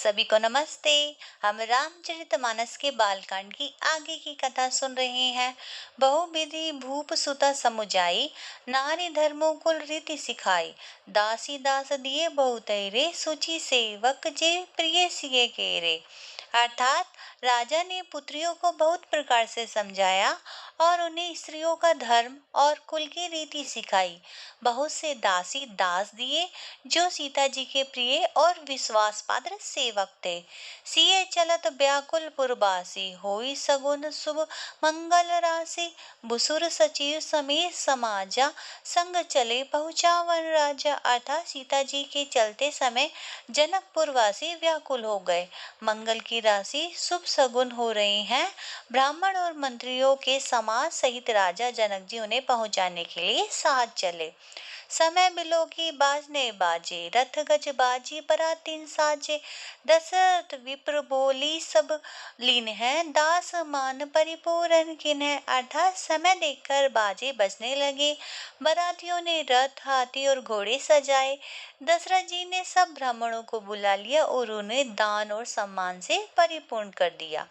सभी को नमस्ते। हम रामचरितमानस के बालकांड की आगे की कथा सुन रहे हैं। बहुविधि भूप सुता समुझाई, नारी धर्मो कुल रीति सिखाई। दासी दास दिए बहुतेरे, सुचि सेवक जे प्रिय सिए केरे। अर्थात राजा ने पुत्रियों को बहुत प्रकार से समझाया और उन्हें स्त्रियों का धर्म और कुल की रीति सिखाई। बहुत से दासी दास दिए जो सीता जी के प्रिय और विश्वास पात्र सेवक थे। सिए चलत व्याकुल पुरबासी, होई सगुन शुभ मंगल राशि। बुसुर सचिव समेत समाजा, संग चले पहुँचा वन राजा। अर्थात सीता जी के चलते समय जनकपुर वासी व्याकुल हो गए। मंगल की राशि शुभ सगुन हो रहे हैं। ब्राह्मण और मंत्रियों के समाज सहित राजा जनक जी उन्हें पहुंचाने के लिए साथ चले। समय बिलो की बाजने बाजे, रथ गज बाजी बरातीन साजे। दशरथ विप्र बोली सब लीन है, दास मान परिपूरन किन है। अर्थात समय देखकर बाजे बजने लगे। बरातियों ने रथ हाथी और घोड़े सजाए। दशरथ जी ने सब ब्राह्मणों को बुला लिया और उन्हें दान और सम्मान से परिपूर्ण कर दिया।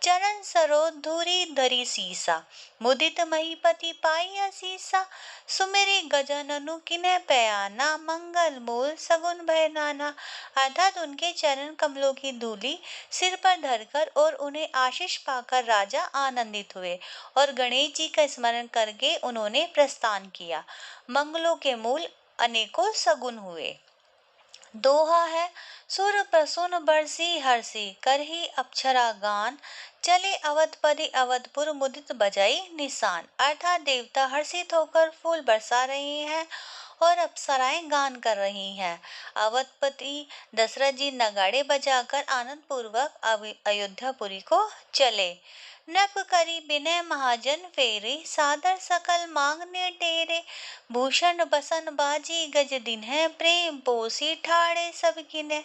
चरण सरोज धूरी धरी सीसा, मुदित महीपति पाई असीसा। सुमेरी गजाननु किन्ह पयाना, मंगल मूल सगुन भय नाना। अर्थात उनके चरण कमलों की धूली सिर पर धरकर और उन्हें आशीष पाकर राजा आनंदित हुए और गणेश जी का स्मरण करके उन्होंने प्रस्थान किया। मंगलों के मूल अनेकों सगुन हुए। दोहा है, सुर प्रसून बरसी हर्षि, करही अप्सरा गान। चले अवधपति अवधपुर, मुदित बजाई निशान। अर्थात देवता हर्षित होकर फूल बरसा रहे हैं और अप्सराएं गान कर रही हैं। अवधपति दशरथ जी नगाड़े बजाकर आनंद पूर्वक अयोध्यापुरी को चले। नभ करी विनय महाजन फेरे, सादर सकल मांगने टेरे। भूषण बसन बाजी गज दिन है, प्रेम पोसी ठाड़े सब किने।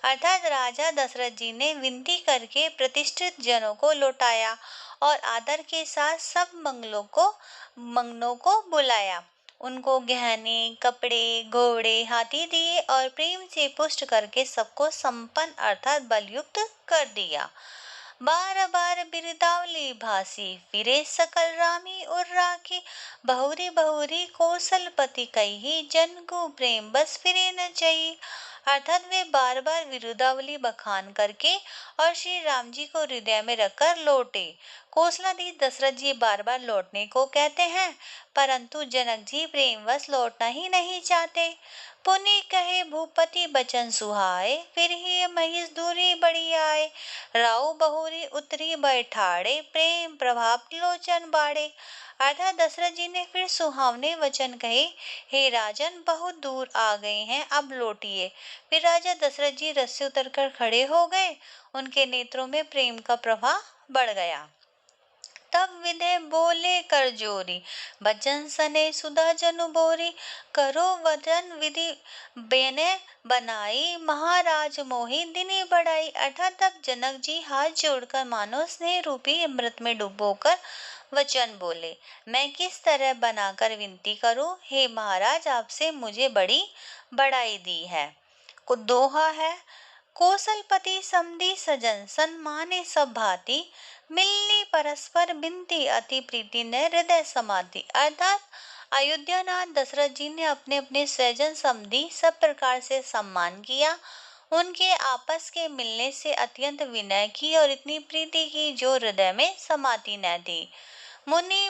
अर्थात राजा दशरथ जी ने विनती करके प्रतिष्ठित जनों को लौटाया और आदर के साथ सब मंगनों को बुलाया। उनको गहने कपड़े घोड़े हाथी दिए और प्रेम से पुष्ट करके सबको संपन्न अर्थात बलयुक्त कर दिया। बार बार बिरदावली भासी, फिरे सकल रामी और राखी। बहुरी बहुरी कौशलपति कही, जन को प्रेम बस फिरे न चई। अर्थात वे बार बार विरुदावली बखान करके और श्री राम जी को हृदय में रखकर लौटे। कौशलाधीश दशरथ जी बार बार लौटने को कहते हैं, परंतु जनक जी प्रेमवश लौटना ही नहीं चाहते। पुनि कहे भूपति बचन सुहाए, फिर ही महिष दूरी बड़ी आए। राव बहुरी उतरी बैठाड़े, प्रेम प्रभाव लोचन बाड़े। अर्थात दशरथ जी ने फिर सुहावने वचन कहे, हे राजन बहुत दूर आ गए हैं, अब लौटिए। फिर राजा दशरथ जी रथ से उतरकर खड़े हो गए। उनके नेत्रों में प्रेम का प्रवाह बढ़ गया। तब विधे बोले कर जोरी, भजन सने सुधा जनु बोरी। करो वदन विधि बेने बनाई, महाराज मोहि दिनी बढ़ाई। अर्थात तब जनक जी हाथ जोड़कर मानो स्नेह रूपी अमृत में डुबोकर वचन बोले, मैं किस तरह बनाकर विनती करूं। हे महाराज, आपसे मुझे बड़ी बढ़ाई दी है। को दोहा है, कौशलपति समधी सजन, सन्माने सब भांति। मिलनी परस्पर बिनती, अति प्रीति ने हृदय समाधि। अर्थात अयोध्यानाथ दशरथ जी ने अपने अपने स्वजन समधी सब प्रकार से सम्मान किया। उनके आपस के मिलने से अत्यंत विनय की और इतनी प्रीति की जो हृदय में समाती न थी। मुनि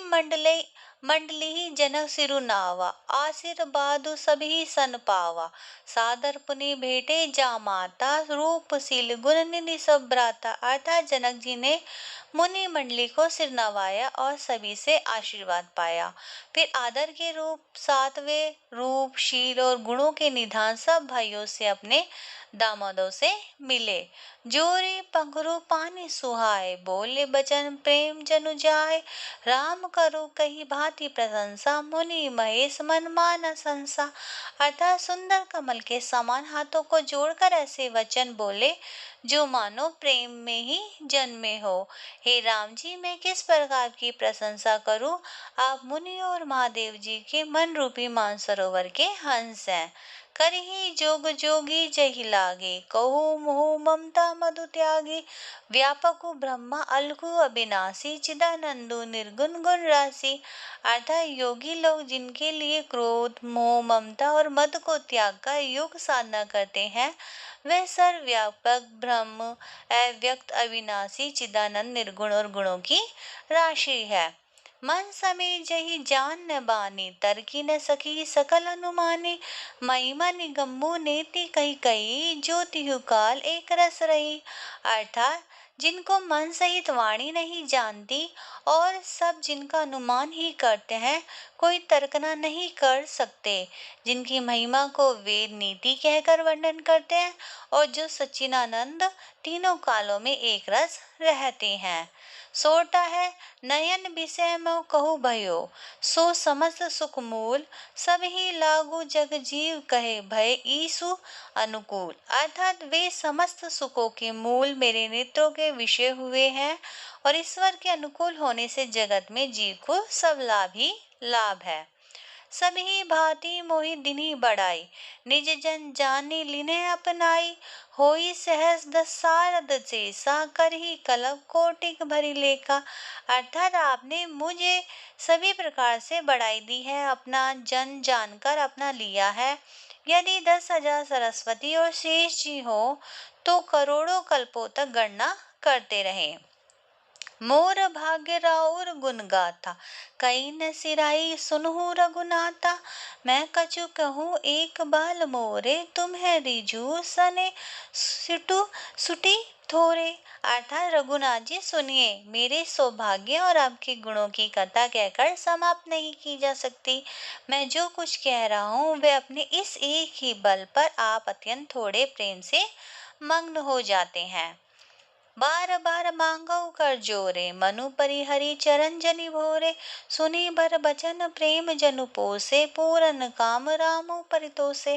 मंडली जनक सिरु नावा, आशीर्वादु सभी सन पावा। सादर पुनि भेटे जा माता, रूप शील गुण निधि सब भ्राता। अर्थात जनक जी ने मुनि मंडली को सिर नवाया और सभी से आशीर्वाद पाया। फिर आदर के रूप सातवें रूप शील और गुणों के निधान सब भाइयों से अपने दामादों से मिले। जोरी पंखरु पानी सुहाए, बोले बचन प्रेम जनु जाए। राम करो कही भांति प्रशंसा, मुनि महेश मन माना संसा। अर्थात सुंदर कमल के समान हाथों को जोड़कर ऐसे वचन बोले जो मानो प्रेम में ही जन्मे हो। हे राम जी, मैं किस प्रकार की प्रशंसा करूं। आप मुनि और महादेव जी के मन रूपी मानसरोवर के हंस हैं। करही जोग जोगी जहि लागे, कहु मोह ममता मधु त्यागी। व्यापकु ब्रह्मा अलगु अविनाशी, चिदानंदु निर्गुण गुण राशि। अर्थात योगी लोग जिनके लिए क्रोध, मोह, ममता और मद को त्याग कर योग साधना करते हैं, वह सर्वव्यापक ब्रह्म, अव्यक्त, अविनाशी, चिदानंद, निर्गुण और गुणों की राशि है। मन समेत जहि जान न बानी, तरकी न सकी सकल अनुमानी। महिमा निगम्बो नेति कही कही, ज्योतिहु काल एक रस रही। अर्थात जिनको मन सहित वाणी नहीं जानती और सब जिनका अनुमान ही करते हैं, कोई तर्कना नहीं कर सकते, जिनकी महिमा को वेद नीति कहकर वर्णन करते हैं और जो सच्चिदानंद तीनों कालों में एक रस रहते हैं। सोटा है नयन विषय में कहु भयो, सो समस्त सुख मूल, सब ही लागू जग जीव कहे भय ईसु अनुकूल। अर्थात वे समस्त सुखों के मूल मेरे नेत्रों के विषय हुए हैं और ईश्वर के अनुकूल होने से जगत में जीव को सब लाभ ही लाभ है। सभी भांति मोहि दिनी बढ़ाई, निज जन जानी लिने अपनाई। होई सहस दस सारद जैसा, करही कलप कोटिक भरी लेखा। अर्थात आपने मुझे सभी प्रकार से बढ़ाई दी है, अपना जन जानकर अपना लिया है। यदि 10,000 सरस्वती और शेष जी हो तो करोड़ों कल्पों तक गणना करते रहें। मोर भाग्य राउर गुण गाथा, कई न सिराई सुनहु रघुनाथा। मैं कछु कहूँ एक बाल मोरे, तुम्हें रिजु सने सिटु सुटी थोरे। अर्थात रघुनाथ जी सुनिए, मेरे सौभाग्य और आपके गुणों की कथा कहकर समाप्त नहीं की जा सकती। मैं जो कुछ कह रहा हूँ वे अपने इस एक ही बल पर आप अत्यंत थोड़े प्रेम से मग्न हो जाते हैं। बार बार मांगो कर जोरे, मनु परिहरि चरण जनि भोरे। सुनी भर बचन प्रेम जनु पोसे, पूरन काम रामो परितोषे।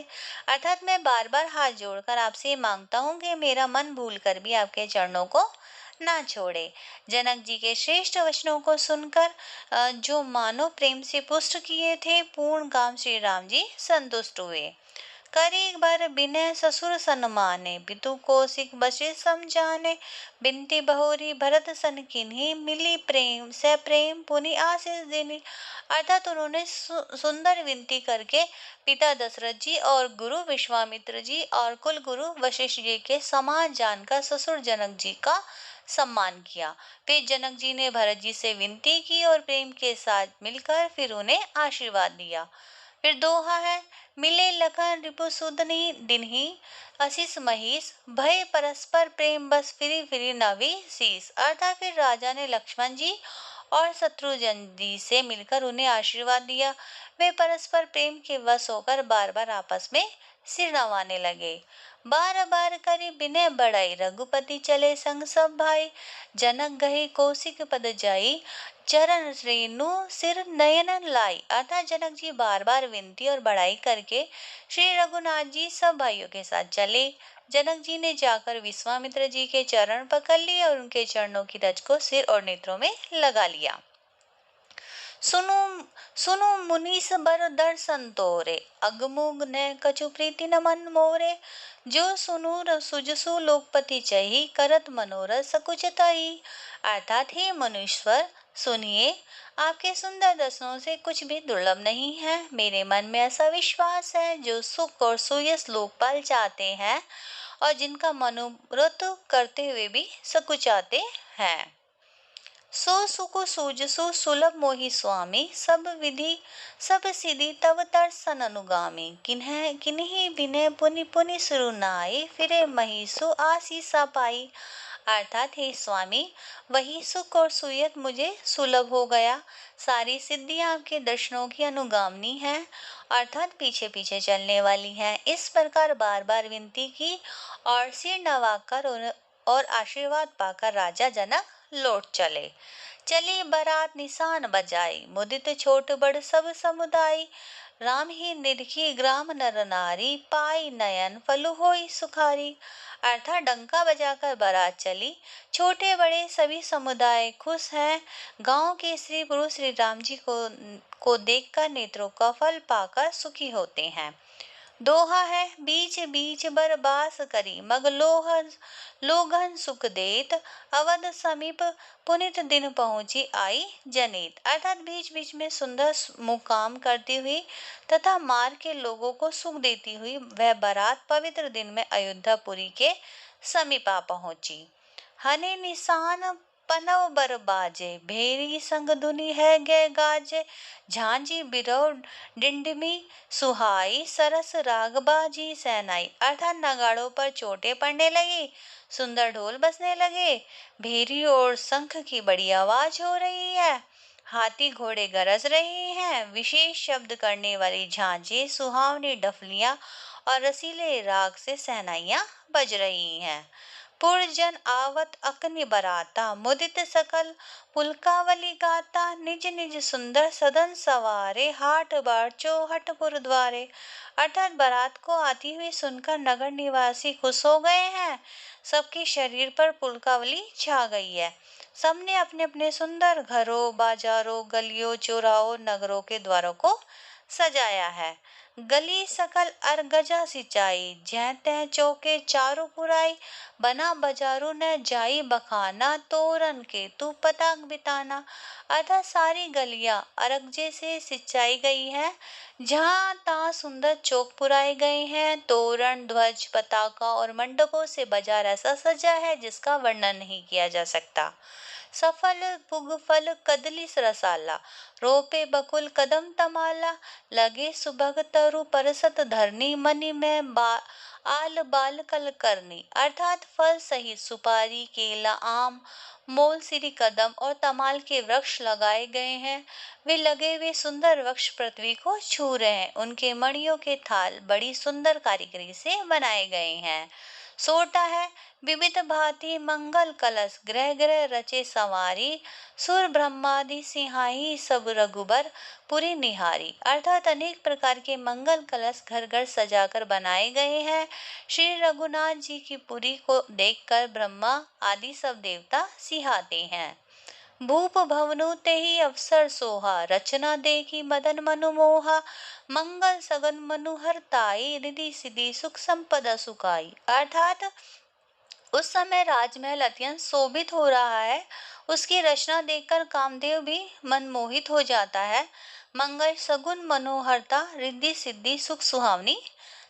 अर्थात मैं बार बार हाथ जोड़कर आपसे मांगता हूँ कि मेरा मन भूल कर भी आपके चरणों को ना छोड़े। जनक जी के श्रेष्ठ वचनों को सुनकर जो मानो प्रेम से पुष्ट किए थे, पूर्ण काम श्री राम जी संतुष्ट हुए। करी भर बिनय ससुर सन्माने, पितु कौशिक बसे समझाने। बिनती बहोरी भरत सन किन्ही, मिली प्रेम से प्रेम पुनि आशीष देनी। अर्थात उन्होंने सुंदर विनती करके पिता दशरथ जी और गुरु विश्वामित्र जी और कुल गुरु वशिष्ठ जी के समान जानकर ससुर जनक जी का सम्मान किया। फिर जनक जी ने भरत जी से विनती की और प्रेम के साथ मिलकर फिर उन्हें आशीर्वाद दिया। फिर दोहा है, मिले लखन रिपु सुदनी दिनही, असिस महिष भय परस्पर प्रेम बस फिरी फिरी नवी शीस। अर्थात फिर राजा ने लक्ष्मण जी और शत्रुघ्न जी से मिलकर उन्हें आशीर्वाद दिया। वे परस्पर प्रेम के वश होकर बार बार आपस में सिर नवाने लगे। बार बार करी बिनय बढ़ाई, रघुपति चले संग सब भाई। जनक गहे कौशिक पद जाई, चरण रेणु सिर नयन लाई। अर्थात जनक जी बार बार विनती और बढ़ाई करके श्री रघुनाथ जी सब भाइयों के साथ चले। जनक जी ने जाकर विश्वामित्र जी के चरण पकड़ लिए और उनके चरणों की रज को सिर और नेत्रों में लगा लिया। सुनु सुनु मुनीस बर दर्शन तोरे, अगमुग ने कछु प्रीति न मन मोरे। जो सुनु सुजसु लोकपति चही, करत मनोरथ सकुच तही। अर्थात हे मनुष्वर सुनिए, आपके सुंदर दर्शनों से कुछ भी दुर्लभ नहीं है। मेरे मन में ऐसा विश्वास है, जो सुख और सुयस लोकपाल चाहते हैं और जिनका मनोरथ करते हुए भी सकुचाते हैं। सो सुकु सूजसु सुलभ मोहि स्वामी, सब विधि सब सिद्धि तव दर्शन अनुगामी। किन्ह किन्हीं विनय पुनि पुनि सुरुनाई, फिरे महिषु आशीषा पाई। अर्थात हे स्वामी, वही सुख और सुयत मुझे सुलभ हो गया। सारी सिद्धियां आपके दर्शनों की अनुगामनी है, अर्थात पीछे पीछे चलने वाली हैं। इस प्रकार बार बार विनती की और सिर नवाकर और आशीर्वाद पाकर राजा जनक लौट चले। चली बारात निशान बजाई, मुदित छोट बड़ सब समुदाय। राम ही निरखी ग्राम नर नारी, पाई नयन फलु होई सुखारी। अर्थात डंका बजाकर बारात चली, छोटे बड़े सभी समुदाय खुश हैं। गांव के स्त्री पुरुष श्री राम जी को देखकर नेत्रों का फल पाकर सुखी होते हैं। दोहा है बीच बीच बर बास करी मग लोगन सुख देत अवध समीप पुनित दिन पहुंची आई जनेत। अर्थात बीच बीच में सुंदर मुकाम करती हुई तथा मार्ग के लोगों को सुख देती हुई वह बारात पवित्र दिन में अयोध्यापुरी के समीप आ पहुंची। हने निशान पनव बर बाजे भेरी संग धुनी है गे गाजे झांझी बिरव डिंडमी सुहाई सरस राग बाजी सहनाई। अर्थात नगाड़ों पर चोटें पड़ने लगी, सुंदर ढोल बजने लगे, भेरी और शंख की बड़ी आवाज हो रही है, हाथी घोड़े गरज रहे हैं, विशेष शब्द करने वाली झांझें, सुहावनी डफलियां और रसीले राग से सहनाइयां बज रही हैं। पुरजन आवत अकनि बराता मुदित सकल पुलकावली गाता निज निज सुंदर सदन सवारे हाट बार चौहटपुर द्वारे। अर्थात बारात को आती हुई सुनकर नगर निवासी खुश हो गए हैं, सबके शरीर पर पुलकावली छा गई है, सबने अपने अपने सुंदर घरों बाजारों गलियों चौराहों नगरों के द्वारों को सजाया है। गली सकल अरगजा सिंचाई जै तै चौके चारों पुराई बना बाजारों न जाई बखाना तोरन के तू पताक बिताना। अर्थात सारी गलियां अरगजे से सिंचाई गई है, जहां तहां सुंदर चौक पुराए गए हैं, तोरण ध्वज पताका और मंडपों से बाजार ऐसा सजा है जिसका वर्णन नहीं किया जा सकता। सफल पुगफल कदली रसाला रोपे बकुल कदम तमाला लगे सुभग तरु परसत धरनी मनी में आल बाल कल करनी। अर्थात फल सहित सुपारी केला आम मोल सिरी कदम और तमाल के वृक्ष लगाए गए हैं, वे लगे हुए सुंदर वृक्ष पृथ्वी को छू रहे हैं, उनके मणियों के थाल बड़ी सुंदर कारीगरी से बनाए गए हैं। सोटा है विविध भांति मंगल कलश ग्रह ग्रह रचे संवारी सुर ब्रह्मादि सिंहाई सब रघुबर पुरी निहारी। अर्थात अनेक प्रकार के मंगल कलश घर घर सजाकर बनाए गए हैं। श्री रघुनाथ जी की पुरी को देखकर ब्रह्मा आदि सब देवता सिहाते हैं। भूप भवनु ते ही अवसर सोहा रचना देखी मदन मनु मोहा मंगल सगन मनुहर ताई रिधि सिद्धि सुख संपदा सुखाई। अर्थात उस समय राजमहल अत्यंत शोभित हो रहा है, उसकी रचना देखकर कामदेव भी मनमोहित हो जाता है। मंगल सगुन मनोहरता रिद्धि सिद्धि सुख सुहावनी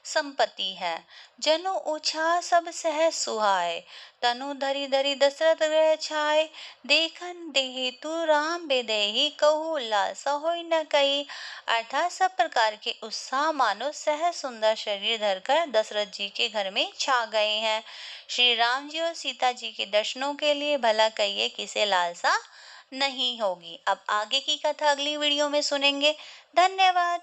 संपत्ति है। जनु उछा सब सहज सुहाए तनु धरी धरी दशरथ ग्रह छाए देखन देहि तू राम बेदेहि कहू उल्लास होई न कही। अर्थात सब प्रकार के उत्साह मानो सहज सुंदर शरीर धरकर दशरथ जी के घर में छा गए हैं। श्री राम जी और सीता जी के दर्शनों के लिए भला कहिए किसे लालसा नहीं होगी। अब आगे की कथा अगली वीडियो में सुनेंगे। धन्यवाद।